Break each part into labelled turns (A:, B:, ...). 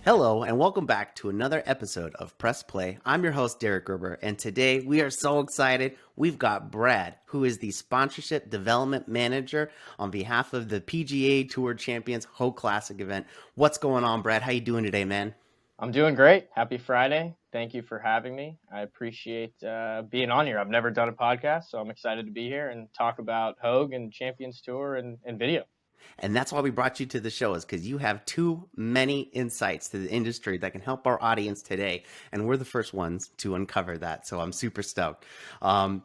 A: Hello, and welcome back to another episode of Press Play. I'm your host, Derek Gerber, and today we are so excited. We've got Brad, who is the Sponsorship Development Manager on behalf of the PGA Tour Champions Hoag Classic event. What's going on, Brad? How you doing today, man?
B: I'm doing great. Happy Friday. Thank you for having me. I appreciate being on here. I've never done a podcast, so I'm excited to be here and talk about Hoag and Champions Tour and video.
A: And that's why we brought you to the show, is because you have too many insights to the industry that can help our audience today. And we're the first ones to uncover that. So I'm super stoked.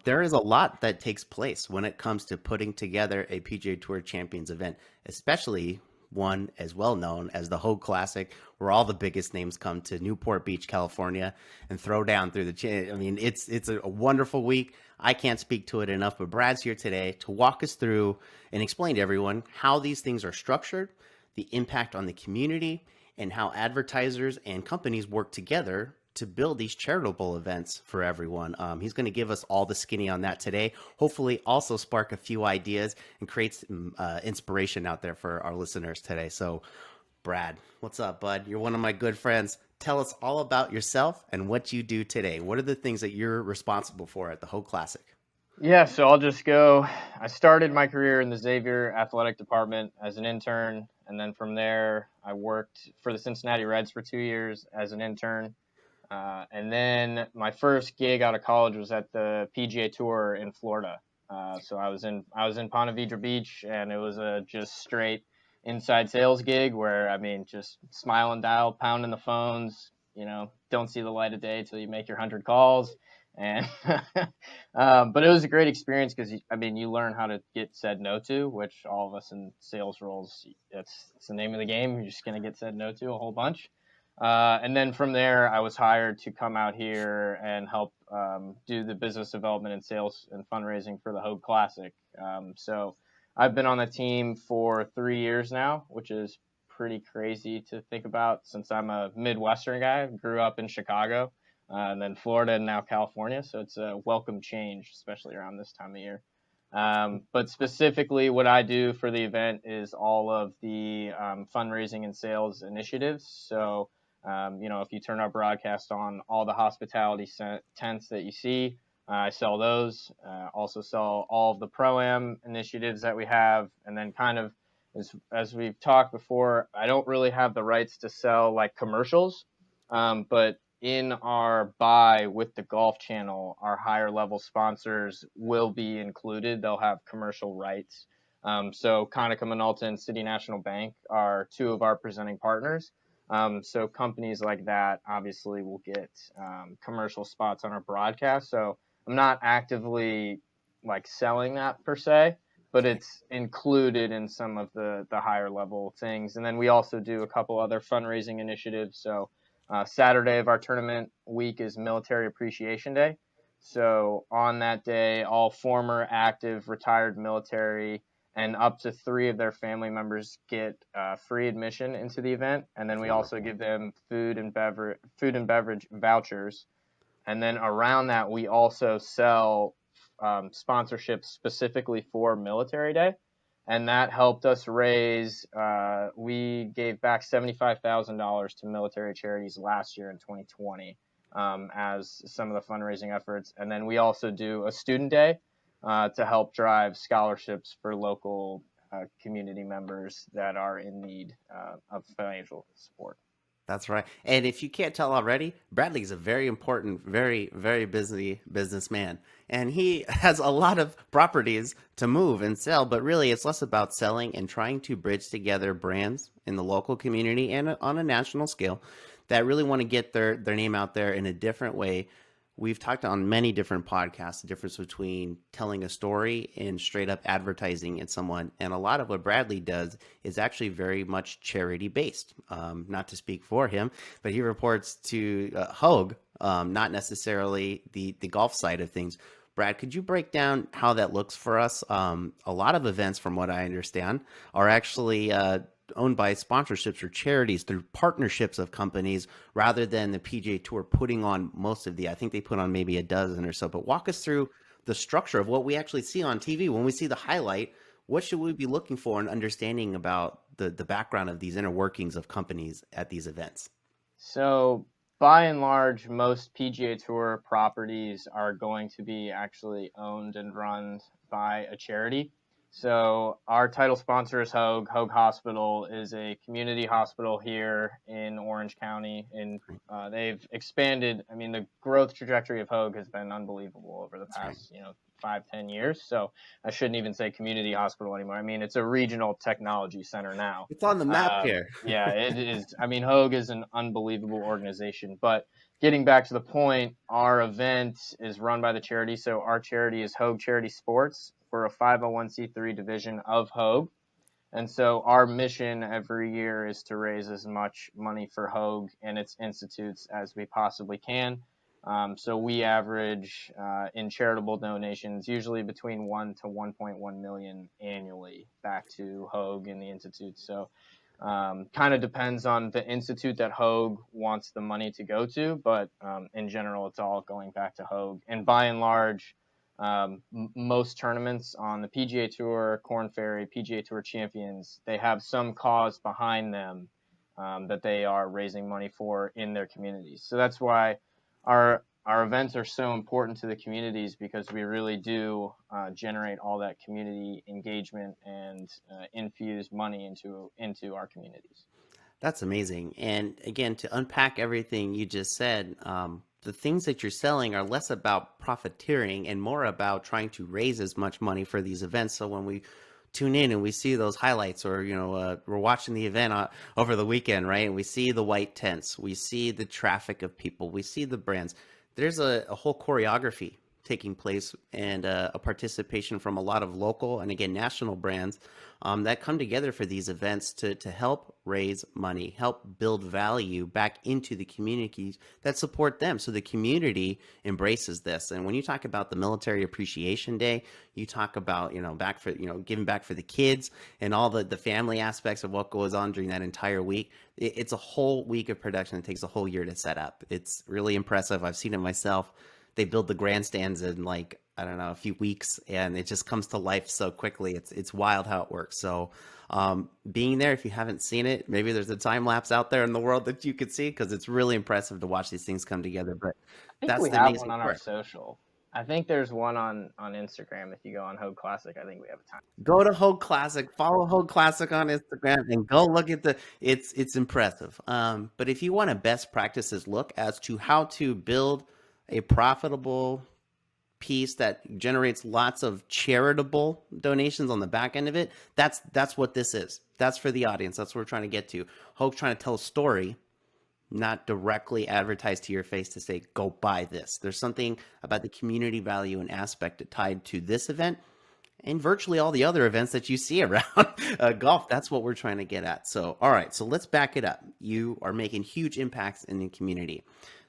A: There is a lot that takes place when it comes to putting together a PGA Tour Champions event, especially one as well known as the Hoag Classic, where all the biggest names come to Newport Beach, California, and throw down through the. I mean, it's a wonderful week. I can't speak to it enough, but Brad's here today to walk us through and explain to everyone how these things are structured, the impact on the community, and how advertisers and companies work together to build these charitable events for everyone. He's going to give us all the skinny on that today. Hopefully also spark a few ideas and create some inspiration out there for our listeners today. So Brad, what's up, bud? You're one of my good friends. Tell us all about yourself and what you do today. What are the things that you're responsible for at the Hoag Classic?
B: Yeah, so I'll just go. I started my career in the Xavier Athletic Department as an intern, and then from there I worked for the Cincinnati Reds for 2 years as an intern. And then my first gig out of college was at the PGA Tour in Florida. So I was in Ponte Vedra Beach, and it was a just straight inside sales gig where, I mean, just smile and dial, pounding the phones, don't see the light of day till you make your 100 calls. And but it was a great experience because, I mean, you learn how to get said no to, which all of us in sales roles, it's the name of the game. You're just going to get said no to a whole bunch. And then from there, I was hired to come out here and help do the business development and sales and fundraising for the Hoag Classic. So I've been on the team for 3 years now, which is pretty crazy to think about since I'm a Midwestern guy. Grew up in Chicago, and then Florida, and now California. So it's a welcome change, especially around this time of year. But specifically what I do for the event is all of the fundraising and sales initiatives. So if you turn our broadcast on, all the hospitality tents that you see, I sell those. Also sell all of the Pro-Am initiatives that we have. And then kind of, as we've talked before, I don't really have the rights to sell like commercials. But in our buy with the Golf Channel, our higher level sponsors will be included. They'll have commercial rights. So Konica Minolta and City National Bank are two of our presenting partners. So companies like that obviously will get commercial spots on our broadcast. So I'm not actively like selling that per se, but it's included in some of the higher level things. And then we also do a couple other fundraising initiatives. So Saturday of our tournament week is Military Appreciation Day. So on that day, all former active retired military and up to 3 of their family members get free admission into the event. And then we also give them food and beverage vouchers. And then around that, we also sell sponsorships specifically for Military Day. And that helped us raise, we gave back $75,000 to military charities last year in 2020 as some of the fundraising efforts. And then we also do a student day to help drive scholarships for local community members that are in need of financial support.
A: That's right. And if you can't tell already, Bradley's a very important, very, very busy businessman. And he has a lot of properties to move and sell, but really it's less about selling and trying to bridge together brands in the local community and on a national scale that really want to get their name out there in a different way. We've talked on many different podcasts, the difference between telling a story and straight up advertising at someone. And a lot of what Bradley does is actually very much charity based. Not to speak for him, but he reports to Hoag, not necessarily the golf side of things. Brad, could you break down how that looks for us? A lot of events, from what I understand, are actually owned by sponsorships or charities through partnerships of companies rather than the PGA Tour putting on most of I think they put on maybe a dozen or so. But walk us through the structure of what we actually see on TV. When we see the highlight, what should we be looking for and understanding about the background of these inner workings of companies at these events?
B: So by and large, most PGA Tour properties are going to be actually owned and run by a charity. So our title sponsor is Hoag. Hoag Hospital is a community hospital here in Orange County. They've expanded. I mean, the growth trajectory of Hoag has been unbelievable over the
A: That's right.
B: past, 5-10 years. So I shouldn't even say community hospital anymore. I mean, it's a regional technology center now.
A: It's on the map here.
B: Yeah, it is. I mean, Hoag is an unbelievable organization. But getting back to the point, our event is run by the charity. So our charity is Hoag Charity Sports. We're a 501c3 division of Hoag. And so our mission every year is to raise as much money for Hoag and its institutes as we possibly can. So we average in charitable donations usually between 1 to 1.1 million annually back to Hoag and the institutes. So kind of depends on the institute that Hoag wants the money to go to, but in general, it's all going back to Hoag. And by and large, most tournaments on the PGA Tour, Korn Ferry, PGA Tour Champions, they have some cause behind them that they are raising money for in their communities. So that's why our events are so important to the communities, because we really do generate all that community engagement and infuse money into our communities.
A: That's amazing. And again, to unpack everything you just said, the things that you're selling are less about profiteering and more about trying to raise as much money for these events. So when we tune in and we see those highlights, or we're watching the event over the weekend, right? And we see the white tents, we see the traffic of people, we see the brands. There's a whole choreography taking place, and a participation from a lot of local and again national brands that come together for these events to help raise money, help build value back into the communities that support them. So the community embraces this. And when you talk about the Military Appreciation Day, you talk about, back for, giving back for the kids and all the family aspects of what goes on during that entire week. It's a whole week of production. It takes a whole year to set up. It's really impressive. I've seen it myself. They build the grandstands in, like, I don't know, a few weeks, and it just comes to life so quickly. It's wild how it works. So being there, if you haven't seen it, maybe there's a time lapse out there in the world that you could see, because it's really impressive to watch these things come together. But
B: I think
A: that's
B: we
A: the
B: have one
A: amazing
B: on our
A: part.
B: social. I think there's one on Instagram. If you go on Hoag Classic, I think we have a time.
A: Go to Hoag Classic, follow Hoag Classic on Instagram, and go look at it's impressive. But if you want a best practices look as to how to build a profitable piece that generates lots of charitable donations on the back end of it, that's what this is. That's for the audience. That's what we're trying to get to. Hope's trying to tell a story, not directly advertise to your face to say, go buy this. There's something about the community value and aspect tied to this event and virtually all the other events that you see around golf. That's what we're trying to get at. So, all right, so let's back it up. You are making huge impacts in the community.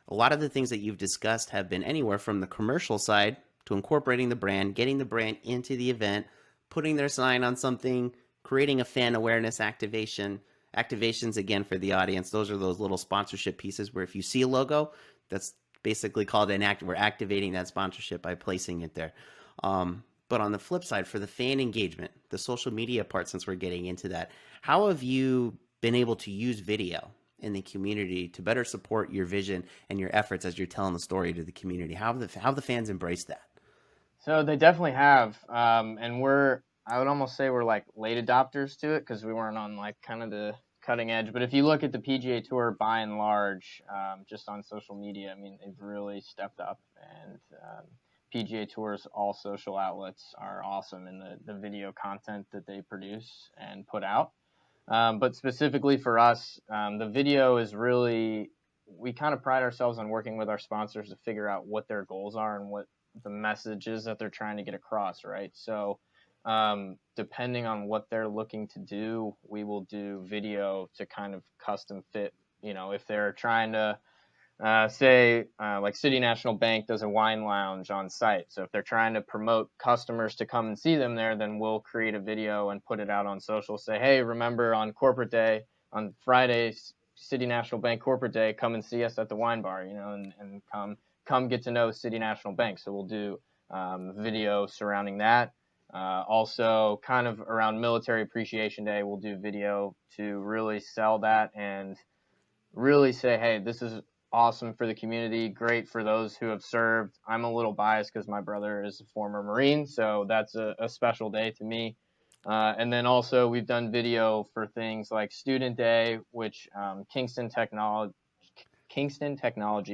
A: A lot of the things that you've discussed have been anywhere from the commercial side to incorporating the brand, getting the brand into the event, putting their sign on something, creating a fan awareness activations. Again, for the audience, those are those little sponsorship pieces where if you see a logo, that's basically called an act. We're activating that sponsorship by placing it there. But on the flip side, for the fan engagement, the social media part, since we're getting into that, how have you been able to use video in the community to better support your vision and your efforts as you're telling the story to the community? How have the fans embraced that?
B: So they definitely have, and I would almost say we're like late adopters to it, because we weren't on like kind of the cutting edge. But if you look at the PGA Tour by and large, just on social media, I mean, they've really stepped up, and PGA Tour's all social outlets are awesome in the video content that they produce and put out. But specifically for us, the video is really, we kind of pride ourselves on working with our sponsors to figure out what their goals are and what the messages that they're trying to get across, right? So depending on what they're looking to do, we will do video to kind of custom fit. If they're trying to say like City National Bank does a wine lounge on site. So if they're trying to promote customers to come and see them there, then we'll create a video and put it out on social. Say, hey, remember on corporate day, on Friday, City National Bank corporate day, come and see us at the wine bar, and come get to know City National Bank. So we'll do video surrounding that. Also, kind of around Military Appreciation Day, we'll do video to really sell that and really say, hey, this is awesome for the community, great for those who have served. I'm a little biased because my brother is a former Marine, so that's a special day to me. And then also we've done video for things like Student Day, which Kingston Technology,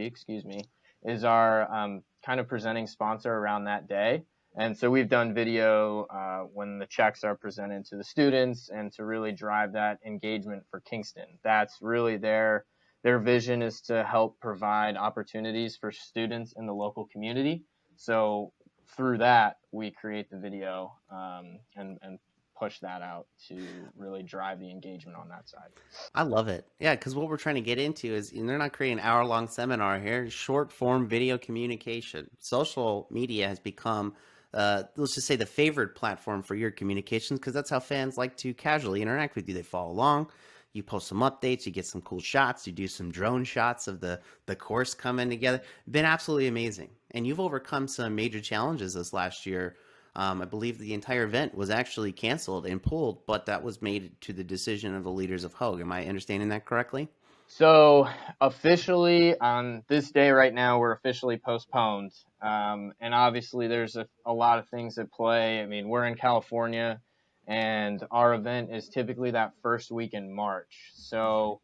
B: excuse me, is our kind of presenting sponsor around that day. And so we've done video when the checks are presented to the students and to really drive that engagement for Kingston. That's really their vision, is to help provide opportunities for students in the local community. So through that, we create the video and push that out to really drive the engagement on that side.
A: I love it. Yeah, because what we're trying to get into is, and they're not creating an hour-long seminar here. Short form video communication. Social media has become, let's just say, the favorite platform for your communications, because that's how fans like to casually interact with you. They follow along. You post some updates. You get some cool shots. You do some drone shots of the course coming together. Been absolutely amazing. And you've overcome some major challenges this last year. I believe the entire event was actually canceled and pulled, but that was made to the decision of the leaders of Hoag. Am I understanding that correctly?
B: So officially on this day right now, we're officially postponed. And obviously there's a lot of things at play. I mean, we're in California and our event is typically that first week in March. So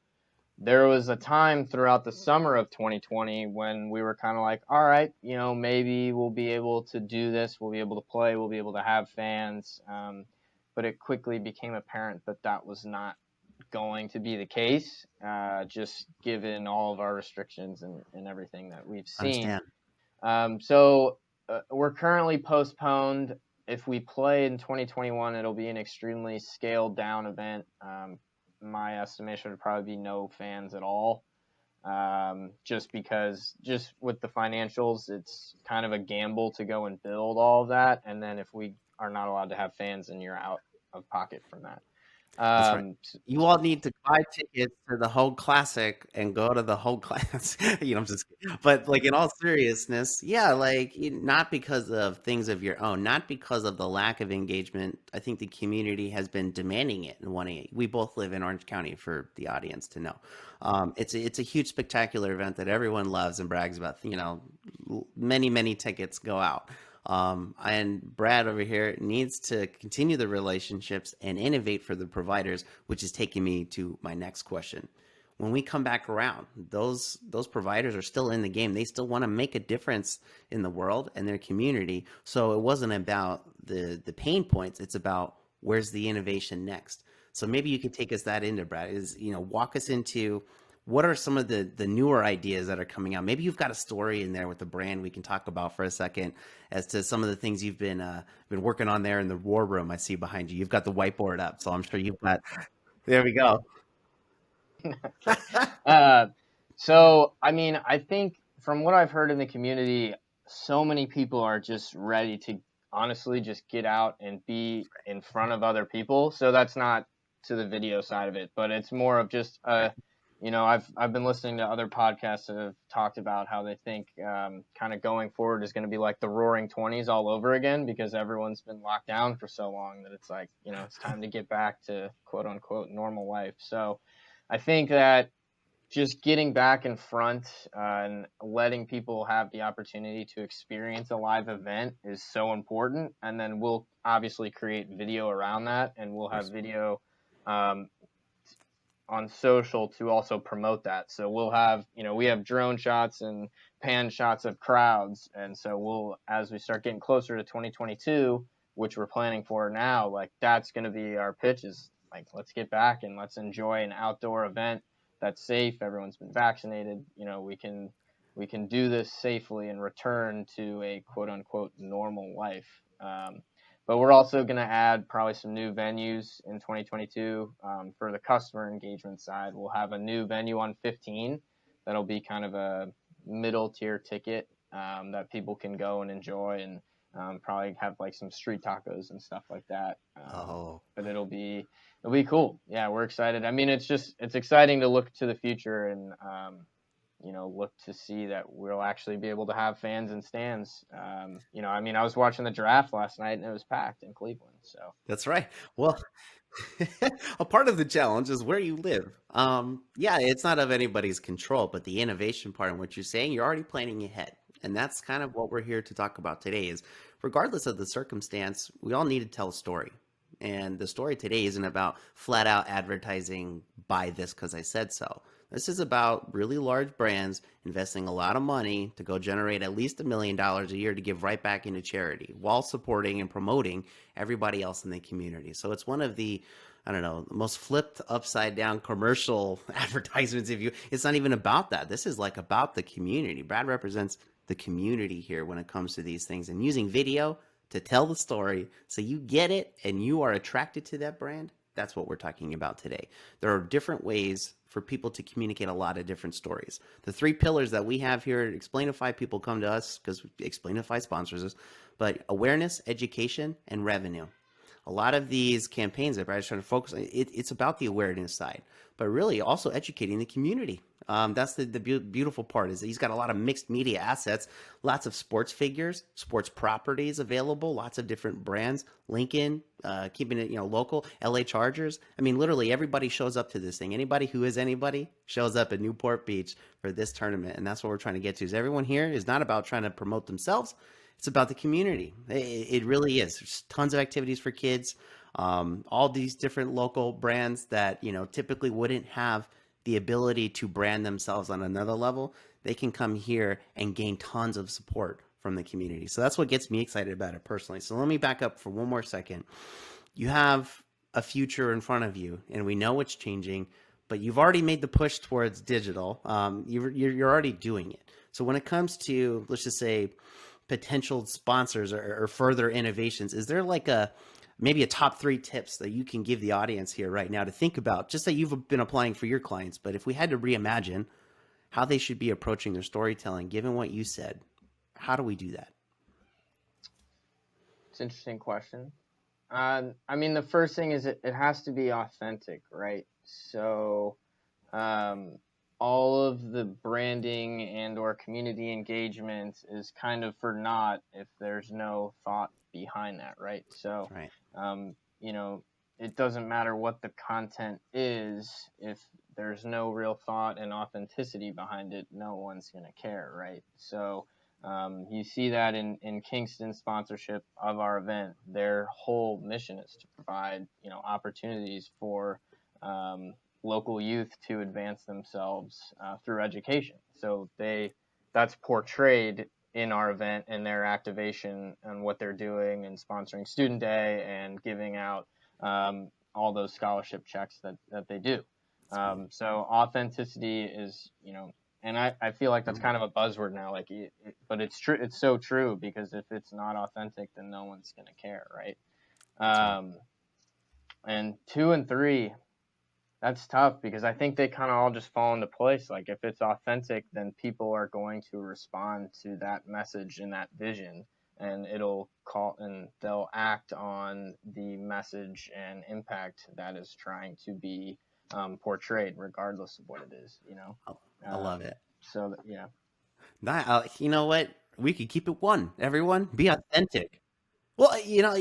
B: there was a time throughout the summer of 2020 when we were kind of like, all right, maybe we'll be able to do this. We'll be able to play. We'll be able to have fans. But it quickly became apparent that that was not going to be the case, just given all of our restrictions and everything that we've seen.
A: Understand.
B: So we're currently postponed. If we play in 2021, it'll be an extremely scaled down event. My estimation would probably be no fans at all. Just because, just with the financials, it's kind of a gamble to go and build all of that. And then if we are not allowed to have fans, then you're out of pocket from that.
A: That's right.
B: Um,
A: You all need to buy tickets to the Hoag Classic and go to the Hoag Class. I'm just kidding. But like in all seriousness, yeah, like not because of things of your own, not because of the lack of engagement. I think the community has been demanding it and wanting it. We both live in Orange County for the audience to know. It's a huge spectacular event that everyone loves and brags about. Many tickets go out. And Brad over here needs to continue the relationships and innovate for the providers, which is taking me to my next question. When we come back around, those providers are still in the game. They still want to make a difference in the world and their community. So it wasn't about the pain points. It's about where's the innovation next. So maybe you could take us that into, Brad, is walk us into what are some of the newer ideas that are coming out. Maybe you've got a story in there with the brand we can talk about for a second as to some of the things you've been working on there in the war room. I see behind you. You've got the whiteboard up, so I'm sure you've got. There we go.
B: okay. So, I mean, I think from what I've heard in the community, so many people are just ready to honestly just get out and be in front of other people. So that's not to the video side of it, but it's more of just
A: Right.
B: I've been listening to other podcasts that have talked about how they think kind of going forward is going to be like the Roaring Twenties all over again, because everyone's been locked down for so long that it's like, it's time to get back to quote unquote normal life. So I think that just getting back in front and letting people have the opportunity to experience a live event is so important. And then we'll obviously create video around that, and we'll
A: Of
B: have
A: course.
B: video um, on social to also promote that. So we'll have, we have drone shots and pan shots of crowds. And so as we start getting closer to 2022, which we're planning for now, like that's going to be our pitch, is like, let's get back and let's enjoy an outdoor event that's safe. Everyone's been vaccinated. We can do this safely and return to a quote unquote normal life. But we're also going to add probably some new venues in 2022 for the customer engagement side. We'll have a new venue on 15 that'll be kind of a middle tier ticket that people can go and enjoy, and probably have like some street tacos and stuff like that.
A: Oh,
B: But it'll be cool. Yeah, we're excited. I mean, it's exciting to look to the future and look to see that we'll actually be able to have fans and stands. I mean, I was watching the draft last night and it was packed in Cleveland. So
A: that's right. Well, A part of the challenge is where you live. Yeah, it's not of anybody's control, but the innovation part in what you're saying, you're already planning ahead. And that's kind of what we're here to talk about today is regardless of the circumstance, we all need to tell a story. And the story today isn't about flat out advertising, buy this because I said so. This is about really large brands investing a lot of money to go generate at least $1 million a year to give right back into charity while supporting and promoting everybody else in the community. So it's one of the, I don't know, the most flipped upside down commercial advertisements. If you, it's not even about that. This is like about the community. Brad represents the community here when it comes to these things and using video to tell the story so you get it and you are attracted to that brand. That's what we're talking about today. There are different ways for people to communicate a lot of different stories. The three pillars that we have here at Explainify, people come to us because Explainify sponsors us, but awareness, education, and revenue. A lot of these campaigns that Brad's trying to focus on, it's about the awareness side, but really also educating the community. That's the beautiful part is that he's got a lot of mixed media assets, lots of sports figures, sports properties available, lots of different brands. Lincoln, keeping it local. LA Chargers. I mean, literally everybody shows up to this thing. Anybody who is anybody shows up at Newport Beach for this tournament, and that's what we're trying to get to. Is everyone here is not about trying to promote themselves. It's about the community. It really is. There's tons of activities for kids. All these different local brands that typically wouldn't have the ability to brand themselves on another level, they can come here and gain tons of support from the community. So that's what gets me excited about it personally. So let me back up for one more second. You have a future in front of you, and we know it's changing, but you've already made the push towards digital. You're already doing it. So when it comes to, let's just say, potential sponsors or further innovations, is there like maybe a top 3 tips that you can give the audience here right now to think about, just that you've been applying for your clients, but if we had to reimagine how they should be approaching their storytelling, given what you said, how do we do that?
B: It's an interesting question. I mean, the first thing is it has to be authentic, right? So all of the branding and or community engagement is kind of for naught if there's no thought behind that, right? So,
A: Right.
B: It doesn't matter what the content is if there's no real thought and authenticity behind it, no one's going to care, right? So you see that in Kingston's sponsorship of our event. Their whole mission is to provide, opportunities for local youth to advance themselves through education. So that's portrayed in our event and their activation and what they're doing and sponsoring Student Day and giving out all those scholarship checks that they do. So authenticity is, and I feel like that's kind of a buzzword now, but it's true. It's so true because if it's not authentic, then no one's going to care, right? And 2 and 3, that's tough because I think they kind of all just fall into place. Like if it's authentic, then people are going to respond to that message and that vision, and they'll act on the message and impact that is trying to be portrayed, regardless of what it is.
A: I love it.
B: So yeah.
A: You know what? We could keep it one. Everyone, be authentic. Well,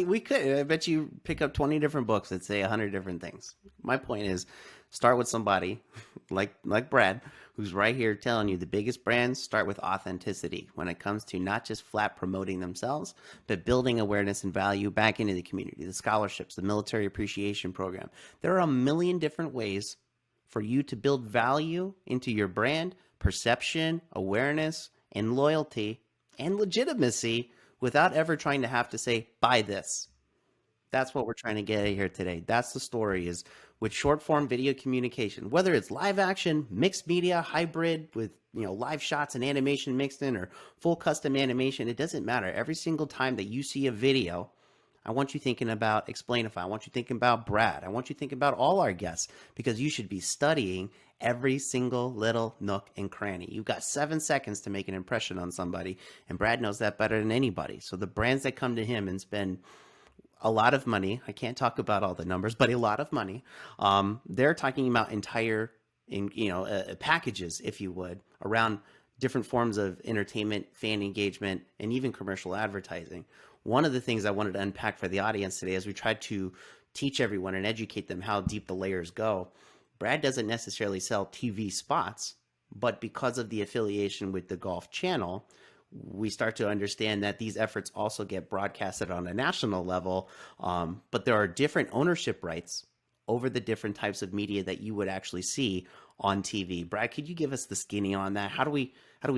A: we could. I bet you pick up 20 different books that say 100 different things. My point is, start with somebody like Brad, who's right here telling you the biggest brands start with authenticity when it comes to not just flat promoting themselves, but building awareness and value back into the community, the scholarships, the military appreciation program. There are a million different ways for you to build value into your brand, perception, awareness, and loyalty and legitimacy without ever trying to have to say, buy this. That's what we're trying to get at here today. That's the story, is with short form video communication, whether it's live action, mixed media, hybrid with live shots and animation mixed in, or full custom animation, it doesn't matter. Every single time that you see a video, I want you thinking about Explainify. I want you thinking about Brad. I want you thinking about all our guests, because you should be studying every single little nook and cranny. You've got 7 seconds to make an impression on somebody, and Brad knows that better than anybody. So the brands that come to him and spend a lot of money, I can't talk about all the numbers, but a lot of money, they're talking about entire packages, if you would, around different forms of entertainment, fan engagement, and even commercial advertising. One of the things I wanted to unpack for the audience today as we tried to teach everyone and educate them how deep the layers go. Brad doesn't necessarily sell TV spots, but because of the affiliation with the Golf Channel, we start to understand that these efforts also get broadcasted on a national level. But there are different ownership rights over the different types of media that you would actually see on TV. Brad, could you give us the skinny on that? How do we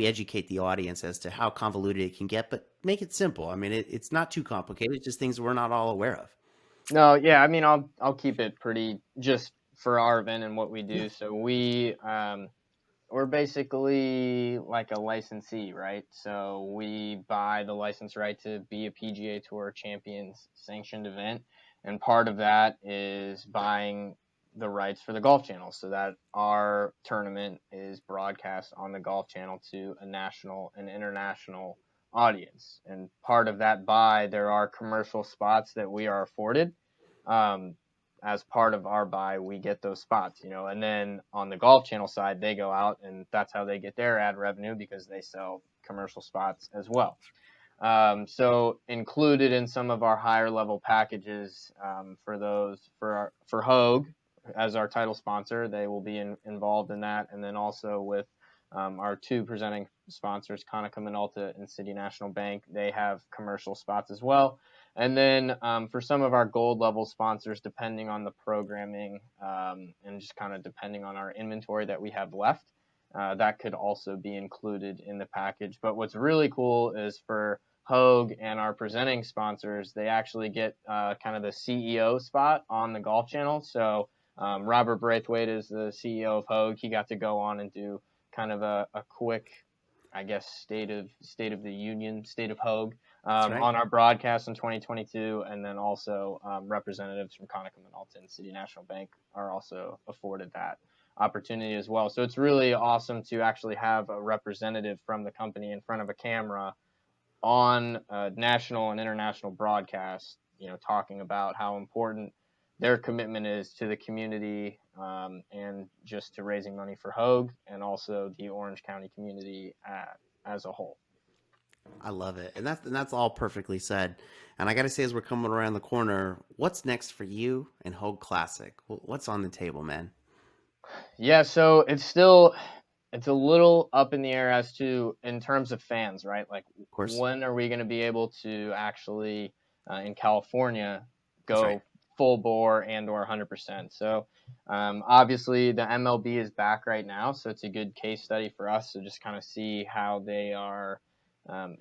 A: educate the audience as to how convoluted it can get, but make it simple? I mean, it's not too complicated. It's just things we're not all aware of.
B: No, yeah, I mean, I'll keep it pretty just for our event and what we
A: Yeah.
B: do. So we're basically like a licensee, right? So we buy the license right to be a PGA Tour Champions sanctioned event, and part of that is buying the rights for the Golf Channel so that our tournament is broadcast on the Golf Channel to a national and international audience. And part of that buy, there are commercial spots that we are afforded. Um, as part of our buy, we get those spots, and then on the Golf Channel side, they go out and that's how they get their ad revenue because they sell commercial spots as well. So included in some of our higher level packages for Hoag as our title sponsor, they will be involved in that. And then also with our two presenting sponsors, Konica Minolta and City National Bank, they have commercial spots as well. And then for some of our gold level sponsors, depending on the programming and just kind of depending on our inventory that we have left, that could also be included in the package. But what's really cool is for Hoag and our presenting sponsors, they actually get kind of the CEO spot on the Golf Channel. So Robert Braithwaite is the CEO of Hoag. He got to go on and do kind of a quick, I guess, state of the union, state of Hoag
A: Right.
B: on our broadcast in 2022. And then also representatives from Konica Minolta and City National Bank are also afforded that opportunity as well. So it's really awesome to actually have a representative from the company in front of a camera on a national and international broadcast, talking about how important their commitment is to the community and just to raising money for Hoag and also the Orange County community as a whole.
A: I love it. And that's all perfectly said. And I got to say, as we're coming around the corner, what's next for you and Hoag Classic? What's on the table, man?
B: Yeah, so it's a little up in the air as to in terms of fans, right? Like,
A: Of course.
B: when are we going to be able to actually in California
A: That's right.
B: go full bore and or 100%? So obviously the MLB is back right now, so it's a good case study for us to just kind of see how they are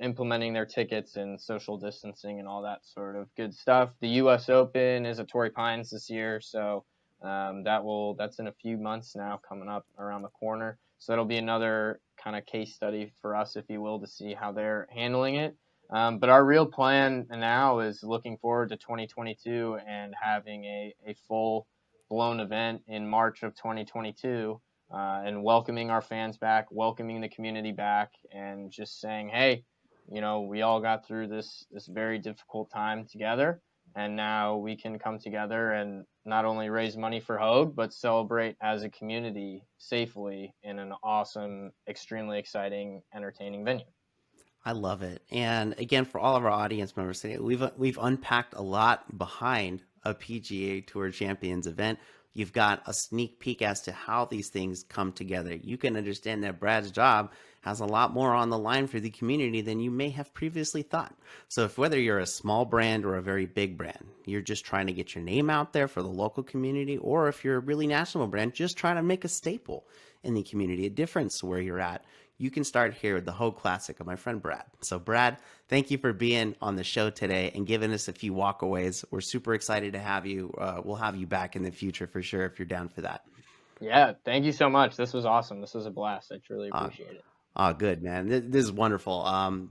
B: implementing their tickets and social distancing and all that sort of good stuff. The U.S. Open is at Torrey Pines this year, so that's in a few months now, coming up around the corner. So that'll be another kind of case study for us, if you will, to see how they're handling it. But our real plan now is looking forward to 2022 and having a full blown event in March of 2022 and welcoming our fans back, welcoming the community back, and just saying, hey, we all got through this very difficult time together. And now we can come together and not only raise money for Hoag, but celebrate as a community safely in an awesome, extremely exciting, entertaining venue.
A: I love it. And again, for all of our audience members, we've unpacked a lot behind a PGA Tour Champions event. You've got a sneak peek as to how these things come together. You can understand that Brad's job has a lot more on the line for the community than you may have previously thought. So if whether you're a small brand or a very big brand, you're just trying to get your name out there for the local community, or if you're a really national brand, just trying to make a staple in the community, a difference where you're at, you can start here with the Hoag Classic of my friend Brad. So Brad, thank you for being on the show today and giving us a few walkaways. We're super excited to have you. We'll have you back in the future for sure if you're down for that.
B: Yeah, thank you so much. This was awesome. This was a blast. I truly
A: Uh,
B: appreciate it.
A: good, man. This is wonderful.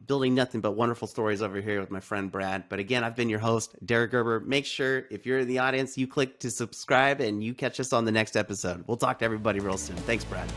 A: Building nothing but wonderful stories over here with my friend Brad. But again, I've been your host, Derek Gerber. Make sure if you're in the audience, you click to subscribe and you catch us on the next episode. We'll talk to everybody real soon. Thanks, Brad.